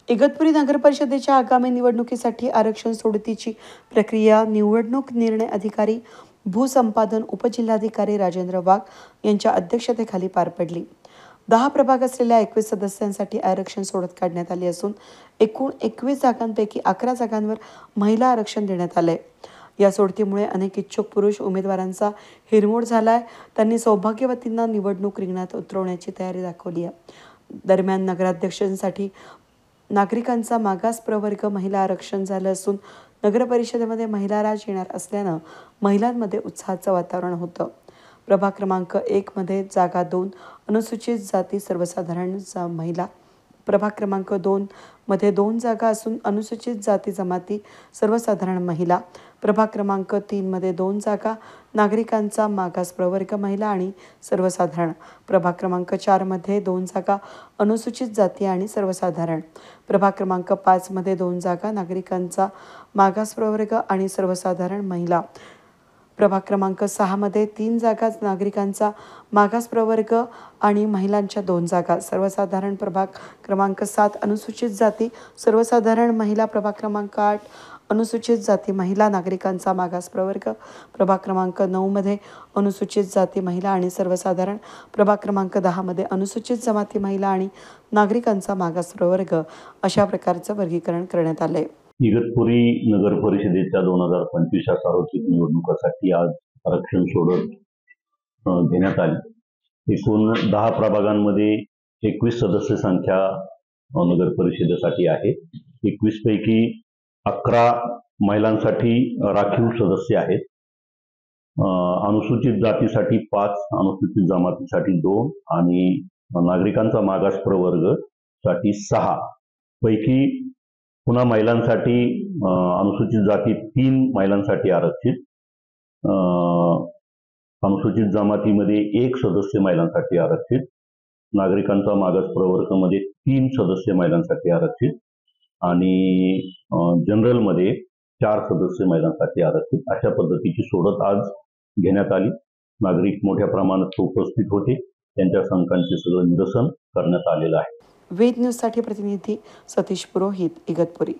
इगतपुरी नगर परिषदेच्या आगामी निवडणुकीसाठी आरक्षण सोडतीची प्रक्रिया निवडणूक निर्णय अधिकारी भूसंपादन उपजिल्हाधिकारी राजेंद्र वाघ यांच्या अध्यक्षतेखाली पार पडली। 10 प्रभाग असलेल्या 21 सदस्यांसाठी आरक्षण सोडत काढण्यात आली असून एकूण 21 जागांपैकी 11 जागांवर महिला आरक्षण देण्यात आले। या सोडतीमुळे अनेक इच्छुक पुरुष उमेदवारांचा हिरमोड झालाय। त्यांनी सौभाग्यवतींना निवडणूक रिंगणात उतरवण्याची तयारी दाखवली आहे। दरम्यान नगराध्यक्षांसाठी नागरिकांचा मागास प्रवर्ग महिला आरक्षण झालं असून नगर परिषदेमध्ये महिला राज येणार असल्यानं महिलांमध्ये उत्साहाचं वातावरण होतं। प्रभाग क्रमांक 1 मध्ये जागा 2 अनुसूचित जाती सर्वसाधारण महिला, प्रभाग क्रमांक 2 मध्ये 2 जागा असून अनुसूचित जाती जमाती सर्वसाधारण महिला, प्रभाग क्रमांक 3 मध्ये 2 जागा नागरिकांचा मागास प्रवर्ग महिला आणि सर्वसाधारण, प्रभाग क्रमांक 4 मध्ये 2 जागा अनुसूचित जाती आणि सर्वसाधारण, प्रभाग क्रमांक 5 मध्ये 2 जागा नागरिकांचा मागास प्रवर्ग आणि सर्वसाधारण महिला, प्रभाग क्रमांक 6 मध्ये 3 जागा नागरिकांचा मागास प्रवर्ग आणि महिलांच्या 2 जागा, सर्वसाधारण प्रभाग क्रमांक 7 अनुसूचित जाती सर्वसाधारण महिला, प्रभाग क्रमांक 8 अनुसूचित जाती महिला नागरिकांचा मागास प्रवर्ग, प्रभाग क्रमांक 9 मध्ये अनुसूचित जाती महिला आणि सर्वसाधारण, प्रभाग क्रमांक 10 मध्ये अनुसूचित जमाती महिला आणि नागरिकांचा मागास प्रवर्ग अशा प्रकारचं वर्गीकरण करण्यात आले। इगतपुरी नगर परिषदेच्या 2025 या सार्वत्रिक निवडणुकासाठी आज आरक्षण सोडत घेण्यात आली। एकूण 10 प्रभागांमध्ये 21 सदस्य संख्या नगर परिषदेसाठी आहे। 21 पैकी 11 महिलांसाठी राखीव सदस्य आहेत। अनुसूचित जातीसाठी 5, अनुसूचित जमातीसाठी 2 आणि नागरिकांचा मागास प्रवर्ग साठी 6 पैकी पुन्हा महिलांसाठी अनुसूचित जाती 3 महिलांसाठी आरक्षित, अनुसूचित जमातीमध्ये 1 सदस्य महिलांसाठी आरक्षित, नागरिकांचा मागास प्रवर्गामध्ये 3 सदस्य महिलांसाठी आरक्षित आणि जनरलमध्ये 4 सदस्य महिलांसाठी आरक्षित अशा पद्धतीची सोडत आज घेण्यात आली। नागरिक मोठ्या प्रमाणात उपस्थित होते, त्यांच्या शंकांचे सगळं निरसन करण्यात आलेलं आहे। वेद न्यूज साठी प्रतिनिधी सतीश पुरोहित, इगतपुरी।